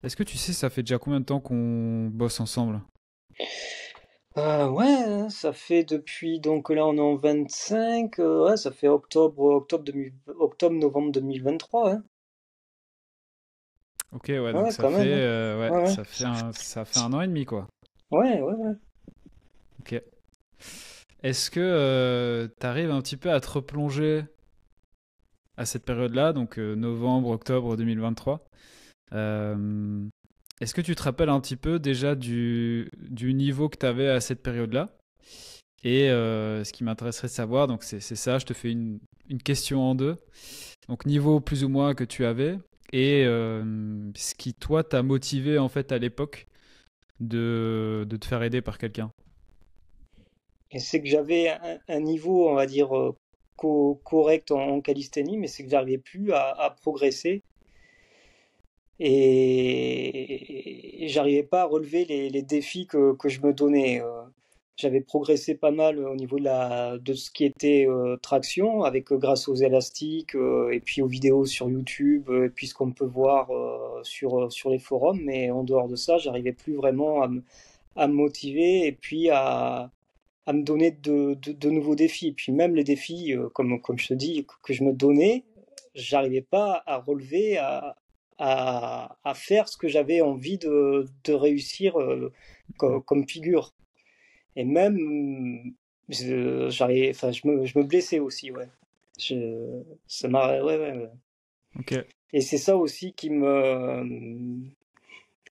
Est-ce que tu sais, ça fait déjà combien de temps qu'on bosse ensemble? Ouais, hein, ça fait depuis, donc là on est en 25, ouais, ça fait octobre-novembre 2023, hein. Ok, ouais, donc Ouais, quand même, hein. ouais, Ouais, ouais, ça fait un an et demi, quoi. ouais, ouais, ouais. Ok. Est-ce que tu arrives un petit peu à te replonger à cette période-là, donc novembre, octobre 2023? Euh, Est-ce que tu te rappelles un petit peu déjà du niveau que tu avais à cette période-là? Et ce qui m'intéresserait de savoir, donc c'est ça, je te fais une question en deux. Donc niveau plus ou moins que tu avais et ce qui toi t'a motivé en fait à l'époque de te faire aider par quelqu'un. Et c'est que j'avais un niveau, on va dire, correct en calisthénie, mais c'est que j'arrivais plus à progresser et j'arrivais pas à relever les défis que je me donnais. J'avais progressé pas mal au niveau de ce qui était traction, avec grâce aux élastiques et puis aux vidéos sur YouTube, et puis ce qu'on peut voir sur les forums, mais en dehors de ça, j'arrivais plus vraiment à me motiver et puis à me donner de nouveaux défis. Puis même les défis, comme je te dis, que je me donnais, j'arrivais pas à relever, à faire ce que j'avais envie de réussir comme figure. Et même, enfin, je me blessais aussi, ouais. Ça m'a, ouais, ouais, ouais. Ok. Et c'est ça aussi qui,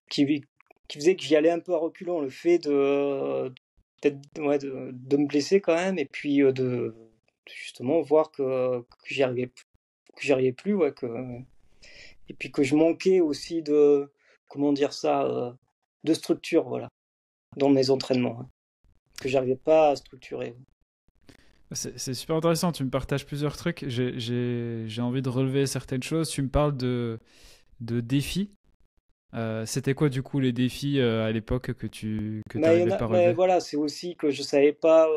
qui faisait que j'y allais un peu à reculons, le fait peut-être, ouais, de me blesser quand même, et puis de justement voir que j'y arrivais plus, ouais, et puis que je manquais aussi comment dire ça, de structure, voilà, dans mes entraînements, hein, que j'arrivais pas à structurer. C'est super intéressant, tu me partages plusieurs trucs, j'ai envie de relever certaines choses. Tu me parles de défis. C'était quoi du coup les défis à l'époque que t'arrivais pas à Mais relever? voilà, c'est aussi que je savais pas.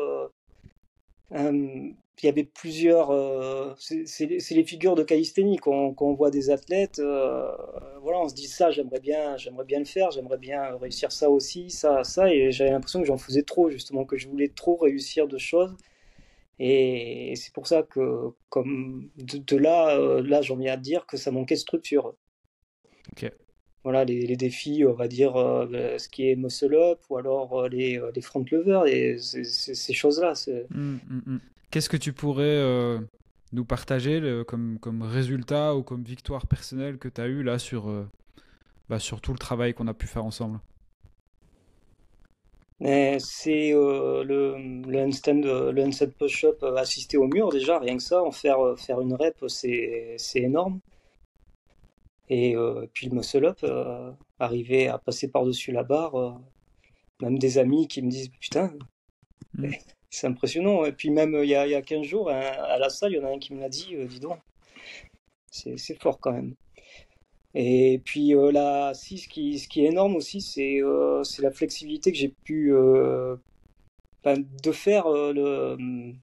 Il y avait plusieurs. C'est les figures de calisthénie quand on voit des athlètes. Voilà, on se dit ça, j'aimerais bien le faire, j'aimerais bien réussir ça aussi, ça, et j'avais l'impression que j'en faisais trop, justement, que je voulais trop réussir de choses. Et c'est pour ça que, comme de là, là, j'en viens à dire que ça manquait de structure. Ok. Voilà, les défis, on va dire, ce qui est muscle up, ou alors les front levers, et ces choses-là. Qu'est-ce que tu pourrais nous partager comme résultat ou comme victoire personnelle que tu as eu là sur tout le travail qu'on a pu faire ensemble? Mais c'est le handstand push-up assisté au mur, déjà, rien que ça, faire une rep, c'est énorme. Et puis le muscle-up, arriver à passer par-dessus la barre, même des amis qui me disent, putain, Hmm. c'est impressionnant. Et puis même il y a 15 jours, hein, à la salle, il y en a un qui me l'a dit, dis donc, c'est fort quand même. Et puis là, si, ce qui est énorme aussi, c'est la flexibilité que j'ai pu de faire le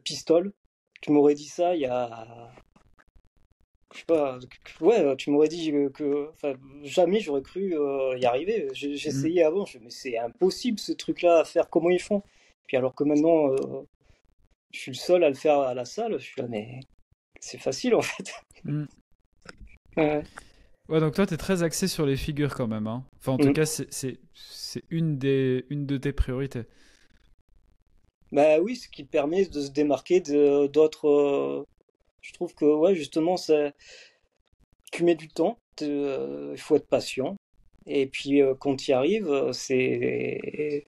pistol. Tu m'aurais dit ça il y a, je sais pas, ouais, tu m'aurais dit enfin, jamais j'aurais cru y arriver. J'ai Hmm. essayé avant, mais c'est impossible ce truc-là à faire. Comment ils font? Puis alors que maintenant, je suis le seul à le faire à la salle, je suis là, mais c'est facile en fait. Hmm. Ouais. Ouais, donc toi, tu es très axé sur les figures quand même, hein. Enfin, en tout Mm. cas, c'est une de tes priorités. Bah oui, ce qui permet de se démarquer d'autres. Je trouve que ouais, justement, tu mets du temps, il faut être patient. Et puis quand tu y arrives, ouais,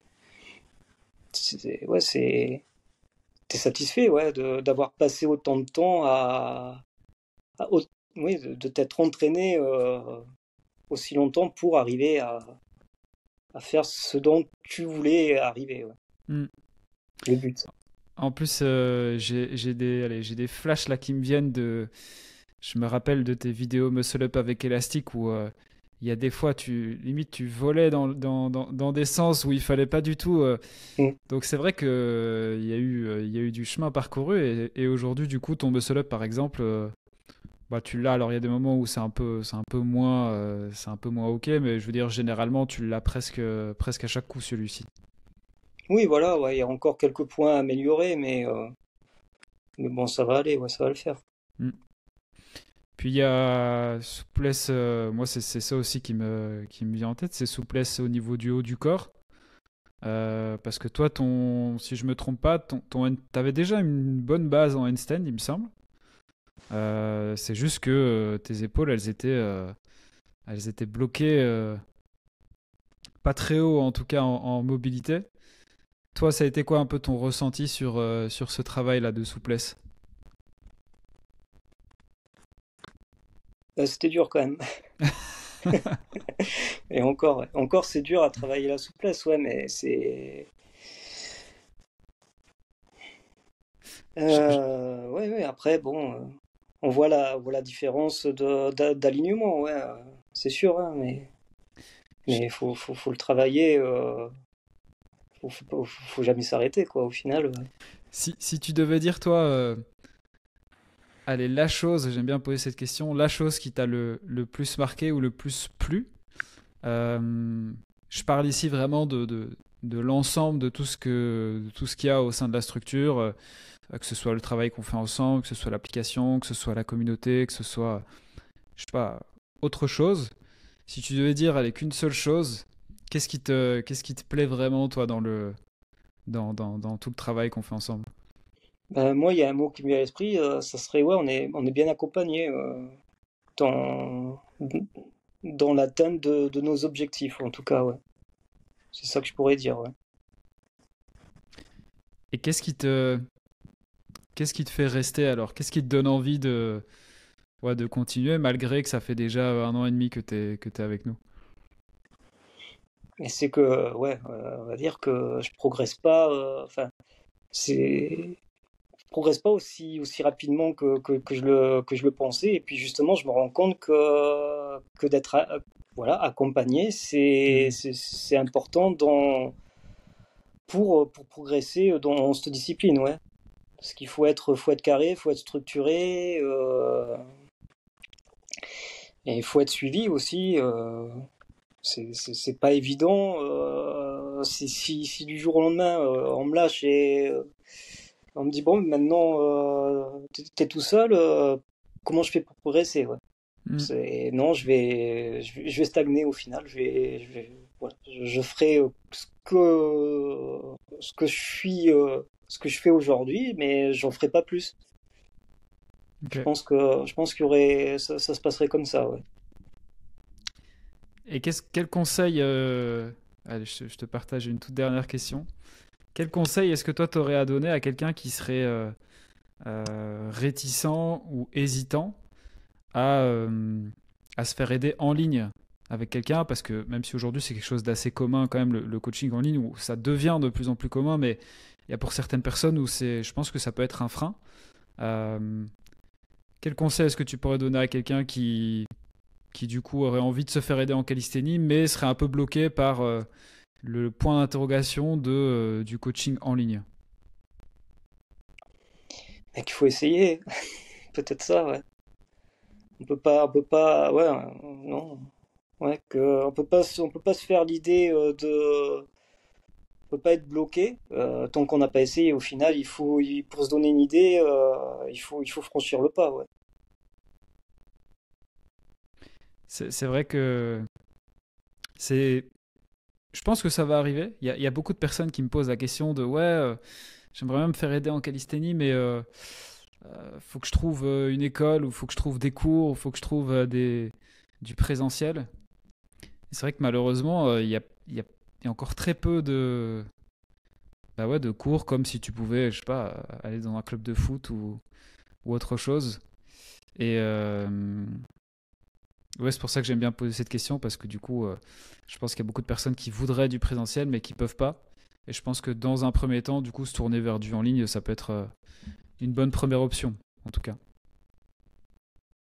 t'es satisfait, ouais, d'avoir passé autant de temps oui, de t'être entraîné aussi longtemps pour arriver à faire ce dont tu voulais arriver, ouais. Hmm. Le but. En plus, j'ai des flashs là qui me viennent de. Je me rappelle de tes vidéos Muscle Up avec élastique où il y a des fois, limite, tu volais dans des sens où il fallait pas du tout. Mm. Donc c'est vrai que il y a eu du chemin parcouru et aujourd'hui, du coup, ton Muscle Up, par exemple, bah, tu l'as. Alors il y a des moments où c'est un peu moins ok, mais je veux dire généralement tu l'as presque à chaque coup celui-ci. Oui, voilà, ouais, il y a encore quelques points à améliorer, mais bon, ça va aller, ouais, ça va le faire. Mm. Puis il y a souplesse, moi c'est ça aussi qui me vient en tête, c'est souplesse au niveau du haut du corps. Parce que toi, si je me trompe pas, t'avais déjà une bonne base en handstand, il me semble. C'est juste que tes épaules, elles étaient bloquées, pas très haut en tout cas en mobilité. Toi, ça a été quoi un peu ton ressenti sur ce travail-là de souplesse? C'était dur quand même. Et encore, ouais. Encore c'est dur à travailler la souplesse, ouais, mais c'est. Je- je- Ouais, ouais, après, bon, on voit la différence d'alignement, ouais, c'est sûr, hein, je- mais faut le travailler, faut jamais s'arrêter, quoi, au final. si tu devais dire, toi, allez, la chose, j'aime bien poser cette question, la chose qui t'a le plus marqué ou le plus plu. Je parle ici vraiment de l'ensemble de tout ce qu'il y a au sein de la structure, que ce soit le travail qu'on fait ensemble, que ce soit l'application, que ce soit la communauté, que ce soit, je sais pas, autre chose. Si tu devais dire, allez, qu'une seule chose, qu'est-ce qui te plaît vraiment, toi, dans tout le travail qu'on fait ensemble? Moi, il y a un mot qui me vient à l'esprit, ça serait, ouais, on est bien accompagné dans, dans l'atteinte de nos objectifs, en tout cas, ouais. C'est ça que je pourrais dire, ouais. Et qu'est-ce qui te fait rester alors? Qu'est-ce qui te donne envie de continuer malgré que ça fait déjà 1 an et demi que t'es avec nous? Et c'est que, ouais, on va dire que je progresse pas, enfin, c'est, je progresse pas aussi rapidement que je le pensais. Et puis justement, je me rends compte que d'être, voilà, accompagné, c'est, Mhm. c'est, c'est important pour progresser dans cette discipline, ouais. Parce qu'il faut être carré, faut être structuré, et il faut être suivi aussi. C'est pas évident. Si du jour au lendemain, on me lâche et on me dit, bon, maintenant, t'es tout seul, comment je fais pour progresser, ouais. Mhm. Non, je vais stagner au final. Voilà, je ferai ce que je fais aujourd'hui, mais j'en ferai pas plus. Ok. Je pense qu'il y aurait, ça se passerait comme ça, ouais. Et quel conseil, allez, je te partage une toute dernière question. Quel conseil est-ce que toi t'aurais à donner à quelqu'un qui serait réticent ou hésitant à, euh, à se faire aider en ligne avec quelqu'un? Parce que même si aujourd'hui c'est quelque chose d'assez commun quand même, le coaching en ligne, où ça devient de plus en plus commun, mais il y a pour certaines personnes où je pense que ça peut être un frein. Euh, Quel conseil est-ce que tu pourrais donner à quelqu'un qui du coup aurait envie de se faire aider en calisthénie, mais serait un peu bloqué par le point d'interrogation du coaching en ligne? Et qu'il faut essayer, peut-être ça, ouais. On peut pas, ouais, non, ouais, on peut pas se faire l'idée on peut pas être bloqué tant qu'on n'a pas essayé. Au final, pour se donner une idée, il faut franchir le pas, ouais. C'est vrai que c'est. Je pense que ça va arriver. Il y a beaucoup de personnes qui me posent la question de ouais, j'aimerais bien me faire aider en calisthénie, mais faut que je trouve une école, ou faut que je trouve des cours, ou faut que je trouve du présentiel. Et c'est vrai que malheureusement, il y a encore très peu bah ouais, de cours, comme si tu pouvais, je sais pas, aller dans un club de foot ou autre chose. Et ouais, c'est pour ça que j'aime bien poser cette question, parce que du coup, je pense qu'il y a beaucoup de personnes qui voudraient du présentiel, mais qui peuvent pas. Et je pense que dans un premier temps, du coup, se tourner vers du en ligne, ça peut être une bonne première option, en tout cas.